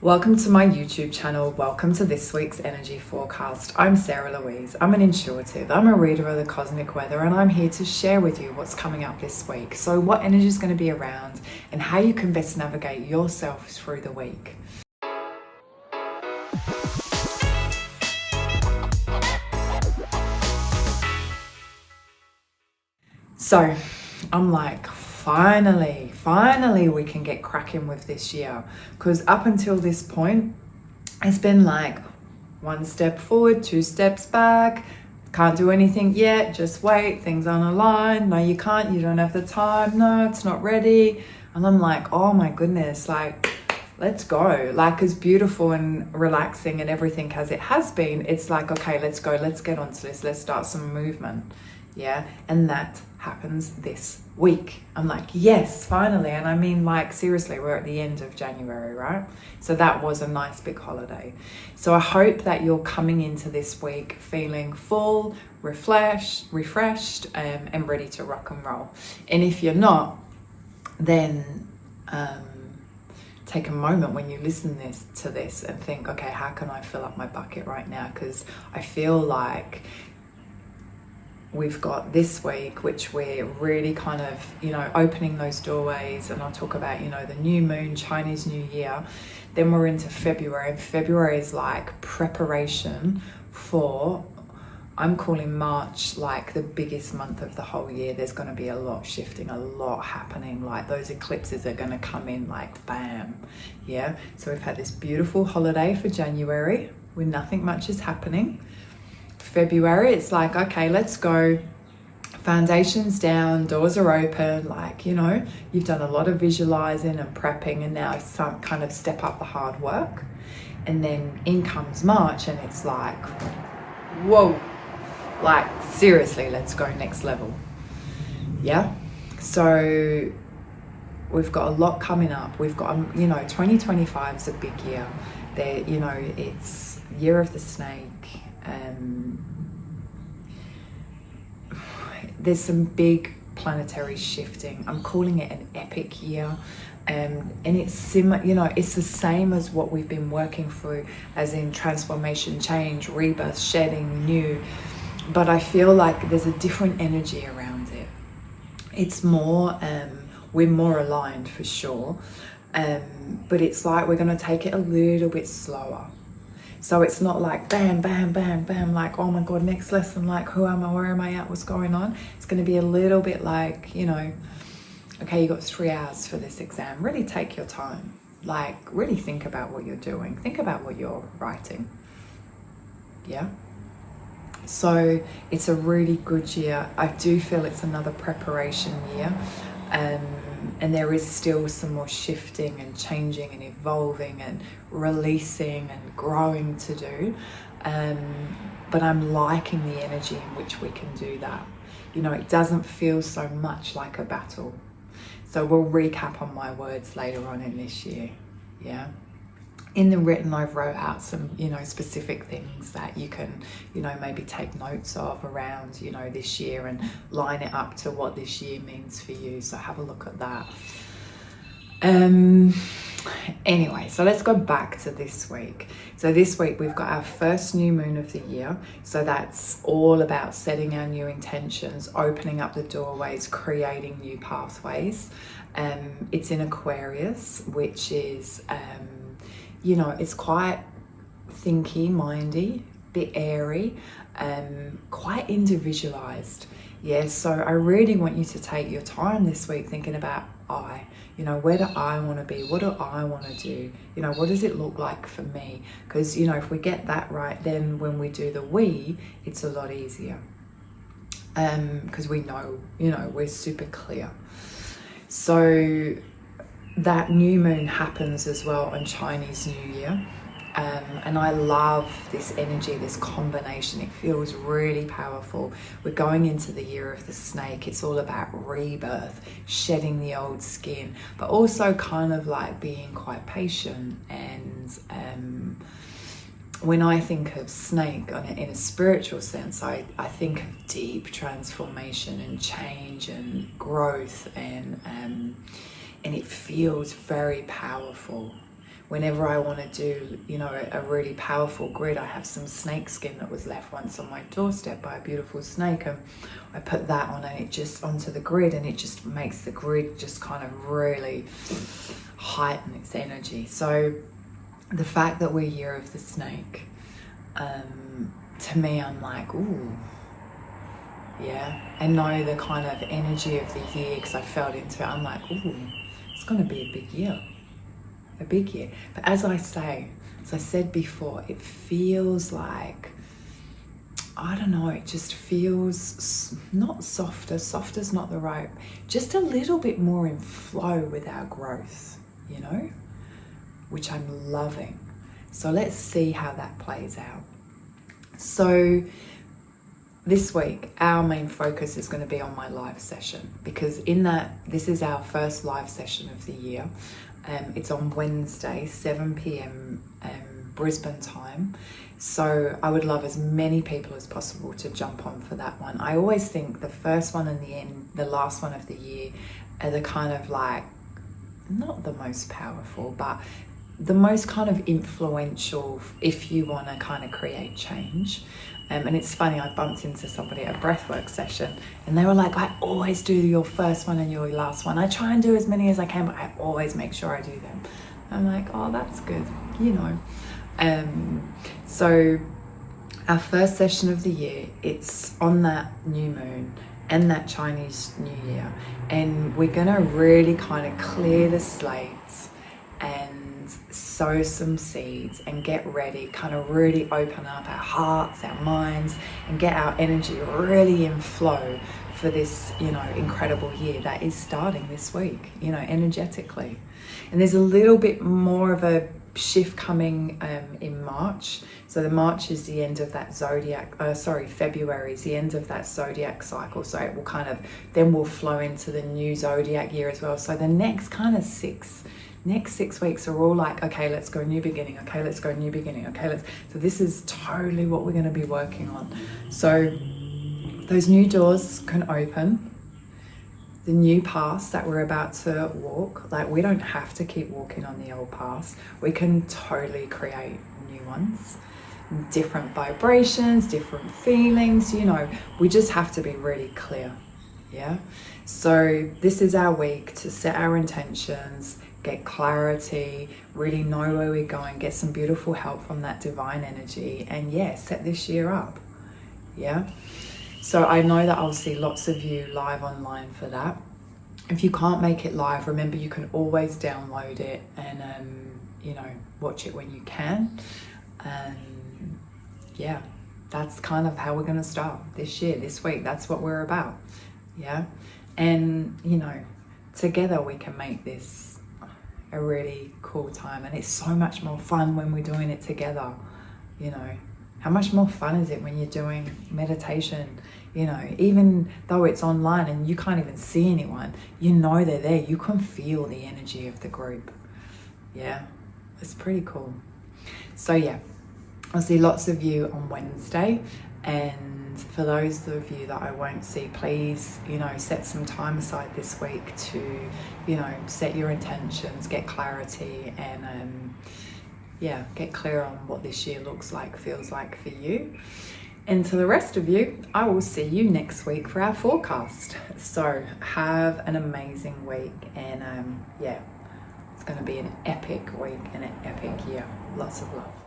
Welcome to my YouTube channel. Welcome to this week's energy forecast. I'm Sarah Louise. I'm an intuitive. I'm a reader of the cosmic weather, and I'm here to share with you what's coming up this week. So what energy is going to be around and how you can best navigate yourself through the week. So I'm like, finally we can get cracking with this year, because up until this point it's been like one step forward, two steps back, can't do anything yet, just wait, things aren't aligned, no you can't, you don't have the time, no it's not ready. And I'm like, oh my goodness, like let's go. Like as beautiful and relaxing and everything as it has been, it's like, okay, let's go, let's get onto this, let's start some movement. Yeah, and that happens this week. I'm like, yes, finally. And I mean, like, seriously, we're at the end of January, right? So that was a nice big holiday. So I hope that you're coming into this week feeling full, refreshed, and ready to rock and roll. And if you're not, then take a moment when you listen to this and think, okay, how can I fill up my bucket right now? Because I feel like we've got this week, which we're really kind of, opening those doorways. And I'll talk about, the new moon, Chinese New Year. Then we're into February. And February is like preparation for, I'm calling March like the biggest month of the whole year. There's going to be a lot shifting, a lot happening. Like those eclipses are going to come in like bam. Yeah. So we've had this beautiful holiday for January where nothing much is happening. February, it's like, okay, let's go. Foundations down, doors are open, like, you've done a lot of visualizing and prepping, and now it's some kind of step up the hard work. And then in comes March, and it's like, whoa, like seriously, let's go next level. Yeah. So we've got a lot coming up. We've got, 2025 is a big year. There, it's year of the snake. There's some big planetary shifting. I'm calling it an epic year, and it's similar. It's the same as what we've been working through, as in transformation, change, rebirth, shedding, new. But I feel like there's a different energy around it. It's more, we're more aligned for sure, but it's like we're going to take it a little bit slower. So it's not like bam, bam, bam, bam, like, oh my God, next lesson, like, who am I, where am I at, what's going on? It's going to be a little bit like, okay, you got 3 hours for this exam. Really take your time. Like, really think about what you're doing. Think about what you're writing. Yeah? So it's a really good year. I do feel it's another preparation year. And there is still some more shifting and changing and evolving and releasing and growing to do. But I'm liking the energy in which we can do that. It doesn't feel so much like a battle. So we'll recap on my words later on in this year. Yeah. In the written, I've wrote out some, specific things that you can, maybe take notes of around, this year, and line it up to what this year means for you. So have a look at that. Anyway, so let's go back to this week. So this week we've got our first new moon of the year. So that's all about setting our new intentions, opening up the doorways, creating new pathways. It's in Aquarius, which is, it's quite thinky, mindy, bit airy, quite individualized. Yeah, so I really want you to take your time this week thinking about where do I want to be? What do I want to do? What does it look like for me? Because, if we get that right, then when we do the we, it's a lot easier. Because we know, we're super clear. So that new moon happens as well on Chinese New Year. And I love this energy, this combination. It feels really powerful. We're going into the year of the snake. It's all about rebirth, shedding the old skin, but also kind of like being quite patient. And when I think of snake in a spiritual sense, I think of deep transformation and change and growth, and it feels very powerful. whenever I want to do, you know, a really powerful grid, I have some snake skin that was left once on my doorstep by a beautiful snake, and I put that on, and it just onto the grid, and it just makes the grid just kind of really heighten its energy. So the fact that we're Year of the Snake, to me, I'm like, ooh, yeah, and know the kind of energy of the year, because I felt into it. I'm like, ooh, it's going to be a big year. A big year. But as I said before, it feels like, I don't know, it just feels not softer's not the right, just a little bit more in flow with our growth, you know, which I'm loving. So let's see how that plays out. So this week, our main focus is going to be on my live session, because this is our first live session of the year. It's on Wednesday, 7 p.m. Brisbane time. So I would love as many people as possible to jump on for that one. I always think the first one and the last one of the year are the kind of like, not the most powerful, but the most kind of influential if you want to kind of create change. And it's funny, I bumped into somebody at a breathwork session, and they were like, I always do your first one and your last one. I try and do as many as I can, but I always make sure I do them. I'm like, oh, that's good, you know. So our first session of the year, it's on that new moon and that Chinese New Year. And we're going to really kind of clear the slates and sow some seeds and get ready, kind of really open up our hearts, our minds, and get our energy really in flow for this, you know, incredible year that is starting this week, you know, energetically. And there's a little bit more of a shift coming in March. So the March is the end of that February is the end of that zodiac cycle. So it will kind of, then we'll flow into the new zodiac year as well. So the next kind of six weeks are all like, okay, let's go new beginning. Okay, let's go new beginning. Okay, so this is totally what we're going to be working on. So those new doors can open. The new paths that we're about to walk, like, we don't have to keep walking on the old paths. We can totally create new ones, different vibrations, different feelings, you know, we just have to be really clear. Yeah. So this is our week to set our intentions, get clarity, really know where we're going, get some beautiful help from that divine energy, and yeah, set this year up. Yeah. So I know that I'll see lots of you live online for that. If you can't make it live, remember you can always download it and, you know, watch it when you can. Yeah, that's kind of how we're going to start this year, this week. That's what we're about. Yeah. And, you know, together we can make this a really cool time. And it's so much more fun when we're doing it together, you know. How much more fun is it when you're doing meditation, you know, even though it's online and you can't even see anyone, you know they're there. You can feel the energy of the group. Yeah, it's pretty cool. So yeah, I'll see lots of you on Wednesday. And for those of you that I won't see, please, you know, set some time aside this week to, you know, set your intentions, get clarity, and yeah, get clear on what this year looks like, feels like for you. And to the rest of you, I will see you next week for our forecast. So have an amazing week, and yeah, it's going to be an epic week and an epic year. Lots of love.